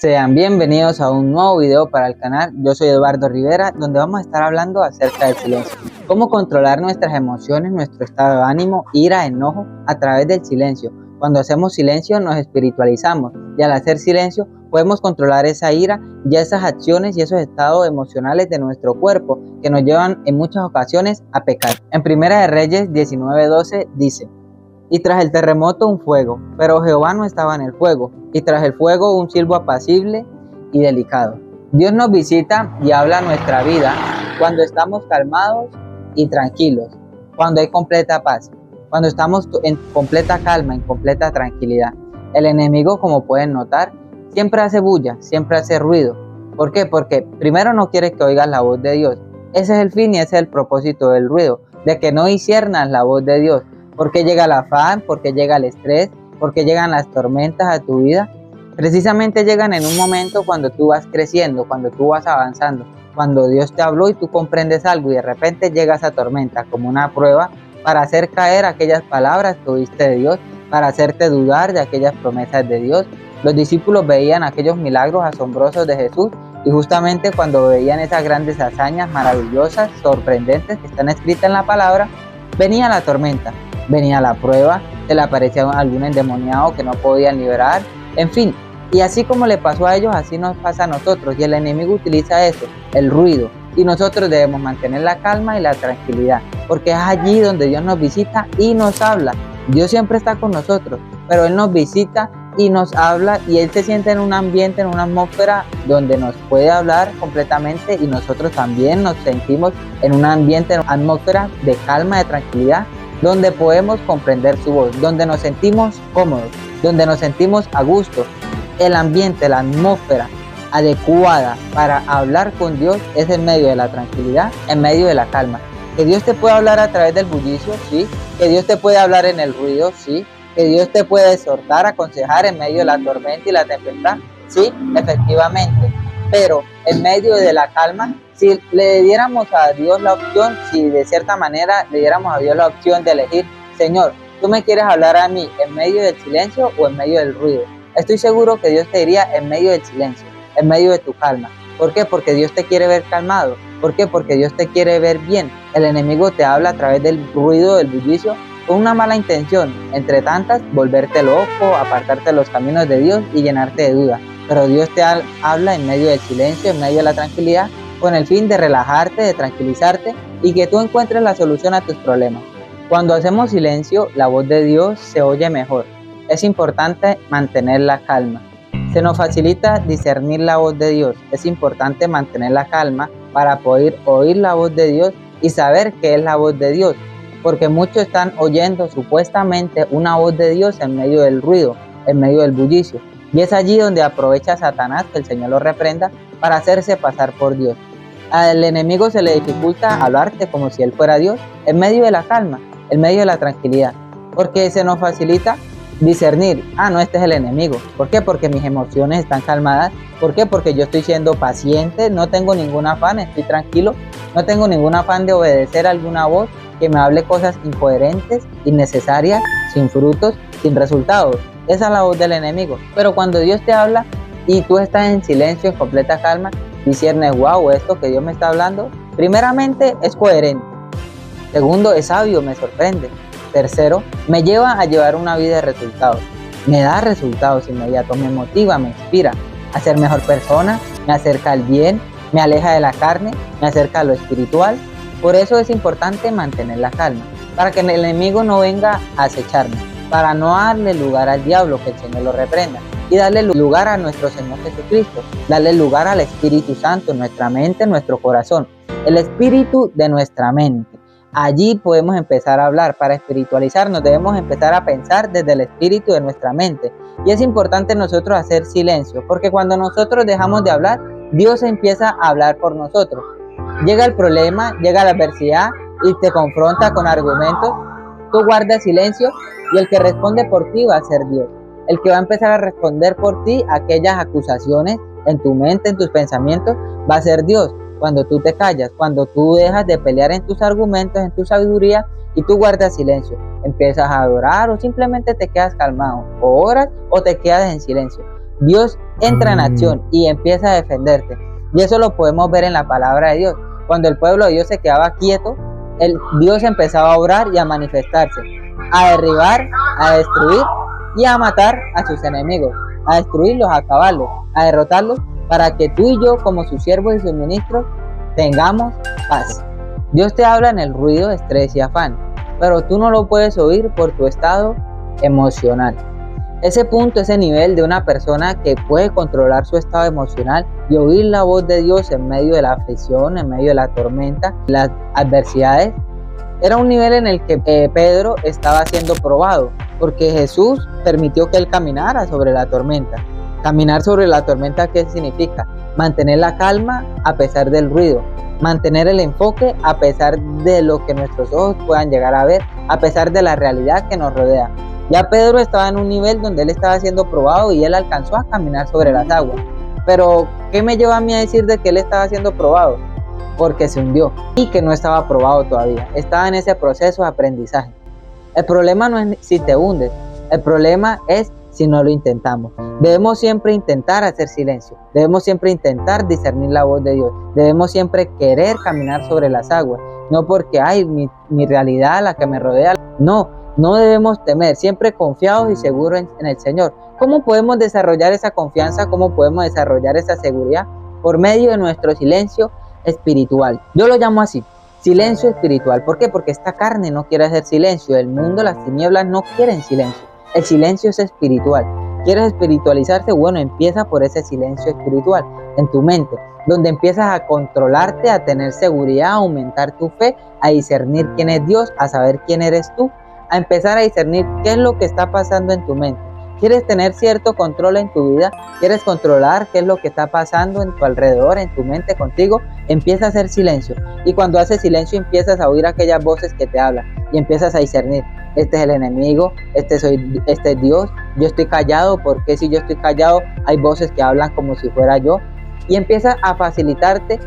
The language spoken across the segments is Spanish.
Sean bienvenidos a un nuevo video para el canal. Yo soy Eduardo Rivera, donde vamos a estar hablando acerca del silencio. Cómo controlar nuestras emociones, nuestro estado de ánimo, ira, enojo a través del silencio. Cuando hacemos silencio nos espiritualizamos y al hacer silencio podemos controlar esa ira y esas acciones y esos estados emocionales de nuestro cuerpo que nos llevan en muchas ocasiones a pecar. En Primera de Reyes 19:12 dice: Y tras el terremoto un fuego, pero Jehová no estaba en el fuego, y tras el fuego un silbo apacible y delicado. Dios nos visita y habla a nuestra vida cuando estamos calmados y tranquilos, cuando hay completa paz, cuando estamos en completa calma, en completa tranquilidad. El enemigo, como pueden notar, siempre hace bulla, siempre hace ruido. ¿Por qué? Porque primero no quiere que oigas la voz de Dios. Ese es el fin y ese es el propósito del ruido, de que no disiernas la voz de Dios. ¿Por qué llega el afán? ¿Por qué llega el estrés? ¿Por qué llegan las tormentas a tu vida? Precisamente llegan en un momento cuando tú vas creciendo, cuando tú vas avanzando, cuando Dios te habló y tú comprendes algo y de repente llega esa tormenta como una prueba para hacer caer aquellas palabras que oíste de Dios, para hacerte dudar de aquellas promesas de Dios. Los discípulos veían aquellos milagros asombrosos de Jesús y justamente cuando veían esas grandes hazañas maravillosas, sorprendentes que están escritas en la palabra, venía la tormenta. Venía la prueba, se le aparecía algún endemoniado que no podían liberar, en fin. Y así como le pasó a ellos, así nos pasa a nosotros. Y el enemigo utiliza eso, el ruido. Y nosotros debemos mantener la calma y la tranquilidad, porque es allí donde Dios nos visita y nos habla. Dios siempre está con nosotros, pero Él nos visita y nos habla y Él se siente en un ambiente, en una atmósfera donde nos puede hablar completamente y nosotros también nos sentimos en un ambiente, en una atmósfera de calma, de tranquilidad, donde podemos comprender su voz, donde nos sentimos cómodos, donde nos sentimos a gusto. El ambiente, la atmósfera adecuada para hablar con Dios es en medio de la tranquilidad, en medio de la calma. Que Dios te puede hablar a través del bullicio, sí. Que Dios te puede hablar en el ruido, sí. Que Dios te puede exhortar, aconsejar en medio de la tormenta y la tempestad, sí, efectivamente. Pero en medio de la calma, si le diéramos a Dios la opción, si de cierta manera le diéramos a Dios la opción de elegir: Señor, ¿tú me quieres hablar a mí en medio del silencio o en medio del ruido? Estoy seguro que Dios te diría en medio del silencio, en medio de tu calma. ¿Por qué? Porque Dios te quiere ver calmado. ¿Por qué? Porque Dios te quiere ver bien. El enemigo te habla a través del ruido, del bullicio, con una mala intención, entre tantas, volverte loco, apartarte de los caminos de Dios y llenarte de dudas. Pero Dios te habla en medio del silencio, en medio de la tranquilidad, con el fin de relajarte, de tranquilizarte y que tú encuentres la solución a tus problemas. Cuando hacemos silencio, la voz de Dios se oye mejor. Es importante mantener la calma. Se nos facilita discernir la voz de Dios. Es importante mantener la calma para poder oír la voz de Dios y saber qué es la voz de Dios. Porque muchos están oyendo supuestamente una voz de Dios en medio del ruido, en medio del bullicio. Y es allí donde aprovecha Satanás, que el Señor lo reprenda, para hacerse pasar por Dios. Al enemigo se le dificulta hablarte como si él fuera Dios en medio de la calma, en medio de la tranquilidad. Porque se nos facilita discernir: no, este es el enemigo. ¿Por qué? Porque mis emociones están calmadas. ¿Por qué? Porque yo estoy siendo paciente, no tengo ningún afán, estoy tranquilo, no tengo ningún afán de obedecer a alguna voz que me hable cosas incoherentes, innecesarias, sin frutos, sin resultados. Esa es la voz del enemigo. Pero cuando Dios te habla y tú estás en silencio, en completa calma, discernes: wow, esto que Dios me está hablando, primeramente es coherente. Segundo, es sabio, me sorprende. Tercero, me lleva a llevar una vida de resultados. Me da resultados inmediatos, me motiva, me inspira a ser mejor persona, me acerca al bien, me aleja de la carne, me acerca a lo espiritual. Por eso es importante mantener la calma, para que el enemigo no venga a acecharme, para no darle lugar al diablo, que el Señor lo reprenda, y darle lugar a nuestro Señor Jesucristo, darle lugar al Espíritu Santo en nuestra mente, en nuestro corazón, el espíritu de nuestra mente. Allí podemos empezar a hablar. Para espiritualizarnos debemos empezar a pensar desde el espíritu de nuestra mente. Y es importante nosotros hacer silencio, porque cuando nosotros dejamos de hablar, Dios empieza a hablar por nosotros. Llega el problema, llega la adversidad y te confronta con argumentos. Tú guardas silencio y el que responde por ti va a ser Dios. El que va a empezar a responder por ti aquellas acusaciones en tu mente, en tus pensamientos, va a ser Dios. Cuando tú te callas, cuando tú dejas de pelear en tus argumentos, en tu sabiduría y tú guardas silencio, empiezas a adorar o simplemente te quedas calmado, o oras o te quedas en silencio. Dios entra en acción y empieza a defenderte. Y eso lo podemos ver en la palabra de Dios. Cuando el pueblo de Dios se quedaba quieto, Dios empezaba a obrar y a manifestarse, a derribar, a destruir y a matar a sus enemigos, a destruirlos, a acabarlos, a derrotarlos, para que tú y yo, como sus siervos y sus ministros, tengamos paz. Dios te habla en el ruido, estrés y afán, pero tú no lo puedes oír por tu estado emocional. Ese punto, ese nivel de una persona que puede controlar su estado emocional y oír la voz de Dios en medio de la aflicción, en medio de la tormenta, las adversidades, era un nivel en el que Pedro estaba siendo probado, porque Jesús permitió que él caminara sobre la tormenta. Caminar sobre la tormenta, ¿qué significa? Mantener la calma a pesar del ruido, mantener el enfoque a pesar de lo que nuestros ojos puedan llegar a ver, a pesar de la realidad que nos rodea. Ya Pedro estaba en un nivel donde él estaba siendo probado y él alcanzó a caminar sobre las aguas. Pero, ¿qué me lleva a mí a decir de que él estaba siendo probado? Porque se hundió y que no estaba probado todavía. Estaba en ese proceso de aprendizaje. El problema no es si te hundes, el problema es si no lo intentamos. Debemos siempre intentar hacer silencio, debemos siempre intentar discernir la voz de Dios, debemos siempre querer caminar sobre las aguas, no porque hay mi realidad, la que me rodea, no debemos temer, siempre confiados y seguros en el Señor. ¿Cómo podemos desarrollar esa confianza? ¿Cómo podemos desarrollar esa seguridad? Por medio de nuestro silencio espiritual. Yo lo llamo así, silencio espiritual. ¿Por qué? Porque esta carne no quiere hacer silencio, el mundo, las tinieblas no quieren silencio. El silencio es espiritual. ¿Quieres espiritualizarse? Bueno, empieza por ese silencio espiritual en tu mente, donde empiezas a controlarte, a tener seguridad, a aumentar tu fe, a discernir quién es Dios, a saber quién eres tú, a empezar a discernir qué es lo que está pasando en tu mente. ¿Quieres tener cierto control en tu vida? ¿Quieres controlar qué es lo que está pasando en tu alrededor, en tu mente, contigo? Empieza a hacer silencio. Y cuando haces silencio empiezas a oír aquellas voces que te hablan y empiezas a discernir. Este es el enemigo, este es Dios. Yo estoy callado, porque si yo estoy callado hay voces que hablan como si fuera yo. Y empieza a facilitarte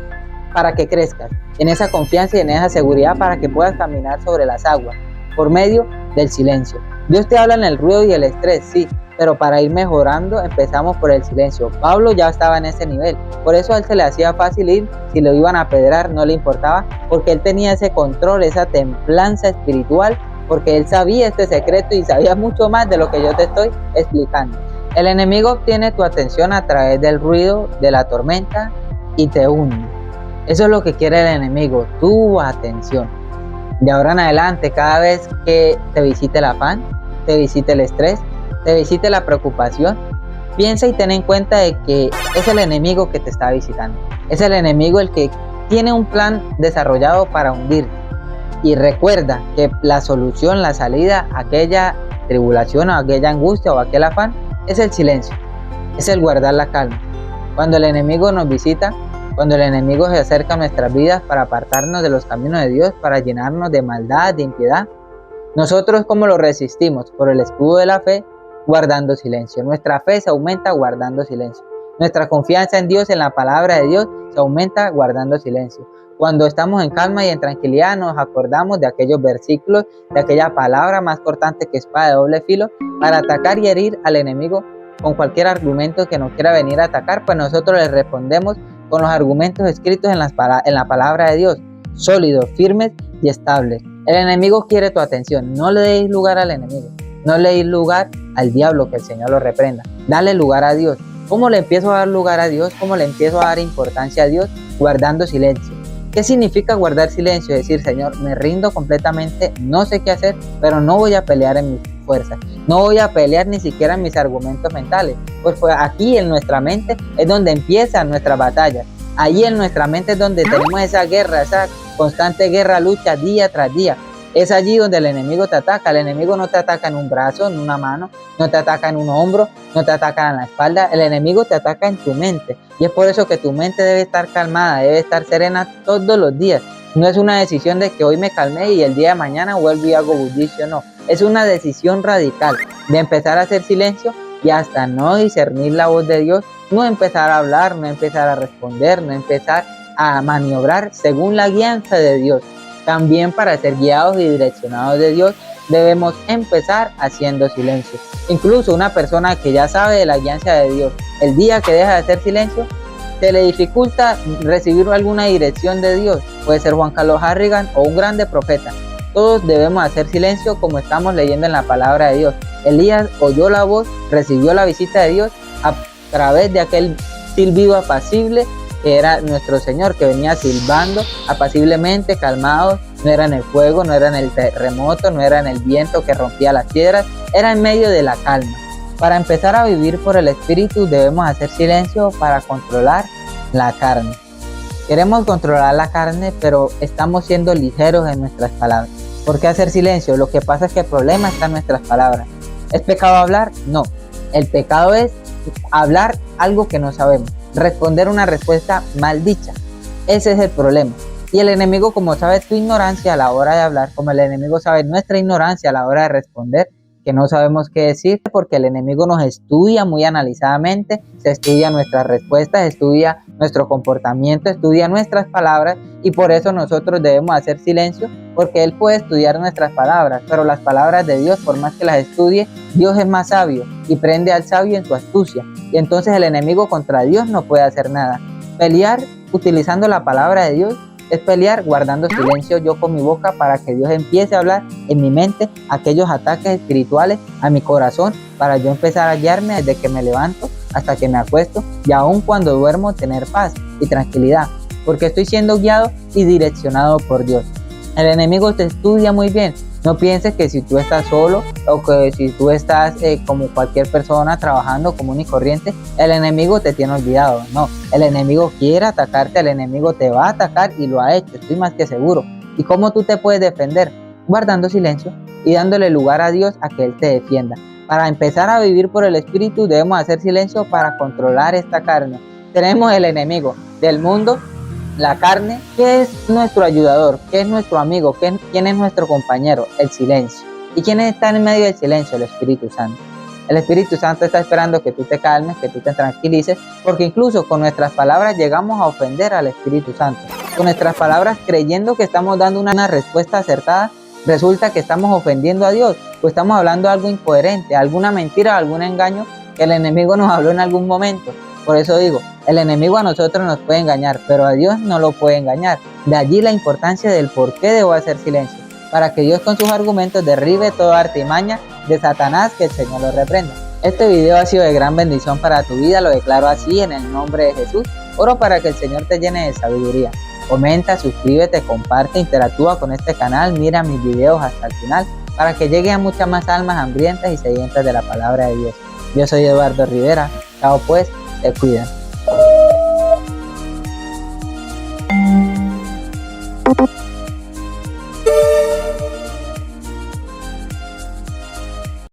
para que crezcas en esa confianza y en esa seguridad, para que puedas caminar sobre las aguas por medio del silencio. Dios te habla en el ruido y el estrés, sí, pero para ir mejorando empezamos por el silencio. Pablo ya estaba en ese nivel, por eso a él se le hacía fácil ir, si lo iban a apedrear no le importaba, porque él tenía ese control, esa templanza espiritual, porque él sabía este secreto y sabía mucho más de lo que yo te estoy explicando. El enemigo obtiene tu atención a través del ruido, de la tormenta, y te hunde. Eso es lo que quiere el enemigo, tu atención. De ahora en adelante, cada vez que te visite el afán, te visite el estrés, te visite la preocupación, piensa y ten en cuenta de que es el enemigo que te está visitando. Es el enemigo el que tiene un plan desarrollado para hundirte. Y recuerda que la solución, la salida a aquella tribulación o aquella angustia o aquel afán es el silencio, es el guardar la calma. Cuando el enemigo nos visita, cuando el enemigo se acerca a nuestras vidas para apartarnos de los caminos de Dios, para llenarnos de maldad, de impiedad, nosotros ¿cómo lo resistimos? Por el escudo de la fe, guardando silencio. Nuestra fe se aumenta guardando silencio. Nuestra confianza en Dios, en la palabra de Dios, se aumenta guardando silencio. Cuando estamos en calma y en tranquilidad, nos acordamos de aquellos versículos, de aquella palabra más cortante que espada de doble filo, para atacar y herir al enemigo con cualquier argumento que nos quiera venir a atacar, pues nosotros le respondemos con los argumentos escritos en la palabra de Dios, sólidos, firmes y estables. El enemigo quiere tu atención, no le deis lugar al enemigo, no le deis lugar al diablo, que el Señor lo reprenda. Dale lugar a Dios. ¿Cómo le empiezo a dar lugar a Dios? ¿Cómo le empiezo a dar importancia a Dios? Guardando silencio. ¿Qué significa guardar silencio? Es decir, Señor, me rindo completamente, no sé qué hacer, pero no voy a pelear en mis fuerzas, no voy a pelear ni siquiera en mis argumentos mentales, pues aquí en nuestra mente es donde empiezan nuestras batallas, ahí en nuestra mente es donde tenemos esa guerra, esa constante guerra, lucha día tras día. Es allí donde el enemigo te ataca. El enemigo no te ataca en un brazo, en una mano, no te ataca en un hombro, no te ataca en la espalda. El enemigo te ataca en tu mente. Y es por eso que tu mente debe estar calmada, debe estar serena todos los días. No es una decisión de que hoy me calmé y el día de mañana vuelvo y hago bullicio, no. Es una decisión radical de empezar a hacer silencio y hasta no discernir la voz de Dios, no empezar a hablar, no empezar a responder, no empezar a maniobrar según la guianza de Dios. También para ser guiados y direccionados de Dios, debemos empezar haciendo silencio. Incluso una persona que ya sabe de la guianza de Dios, el día que deja de hacer silencio, se le dificulta recibir alguna dirección de Dios. Puede ser Juan Carlos Harrigan o un grande profeta. Todos debemos hacer silencio como estamos leyendo en la palabra de Dios. Elías oyó la voz, recibió la visita de Dios a través de aquel silbido apacible que era nuestro Señor, que venía silbando apaciblemente, calmado. No era en el fuego, no era en el terremoto, no era en el viento que rompía las piedras, era en medio de la calma. Para empezar a vivir por el Espíritu debemos hacer silencio para controlar la carne. Queremos controlar la carne, pero estamos siendo ligeros en nuestras palabras. ¿Por qué hacer silencio? Lo que pasa es que el problema está en nuestras palabras. ¿Es pecado hablar? No. El pecado es hablar algo que no sabemos, responder una respuesta mal dicha. Ese es el problema. Y el enemigo, como sabe tu ignorancia a la hora de hablar, como el enemigo sabe nuestra ignorancia a la hora de responder, que no sabemos qué decir, porque el enemigo nos estudia muy analizadamente, se estudia nuestras respuestas, estudia nuestro comportamiento, estudia nuestras palabras, y por eso nosotros debemos hacer silencio, porque él puede estudiar nuestras palabras, pero las palabras de Dios, por más que las estudie, Dios es más sabio y prende al sabio en su astucia, y entonces el enemigo contra Dios no puede hacer nada. Pelear utilizando la palabra de Dios es pelear guardando silencio yo con mi boca para que Dios empiece a hablar en mi mente aquellos ataques espirituales a mi corazón, para yo empezar a guiarme desde que me levanto hasta que me acuesto, y aun cuando duermo tener paz y tranquilidad, porque estoy siendo guiado y direccionado por Dios. El enemigo te estudia muy bien. No pienses que si tú estás solo o que si tú estás como cualquier persona trabajando común y corriente, el enemigo te tiene olvidado. No, el enemigo quiere atacarte, el enemigo te va a atacar y lo ha hecho, estoy más que seguro. ¿Y cómo tú te puedes defender? Guardando silencio y dándole lugar a Dios a que Él te defienda. Para empezar a vivir por el Espíritu debemos hacer silencio para controlar esta carne. Tenemos el enemigo del mundo, la carne, que es nuestro ayudador, que es nuestro amigo, quién es nuestro compañero, el silencio. ¿Y quién está en medio del silencio? El Espíritu Santo. El Espíritu Santo está esperando que tú te calmes, que tú te tranquilices, porque incluso con nuestras palabras llegamos a ofender al Espíritu Santo. Con nuestras palabras, creyendo que estamos dando una respuesta acertada, resulta que estamos ofendiendo a Dios, o estamos hablando algo incoherente, alguna mentira, algún engaño que el enemigo nos habló en algún momento. Por eso digo, el enemigo a nosotros nos puede engañar, pero a Dios no lo puede engañar. De allí la importancia del por qué debo hacer silencio, para que Dios con sus argumentos derribe toda artimaña de Satanás, que el Señor lo reprenda. Este video ha sido de gran bendición para tu vida, lo declaro así en el nombre de Jesús. Oro para que el Señor te llene de sabiduría. Comenta, suscríbete, comparte, interactúa con este canal, mira mis videos hasta el final, para que llegue a muchas más almas hambrientas y sedientas de la palabra de Dios. Yo soy Eduardo Rivera. Chao pues. Te cuidan.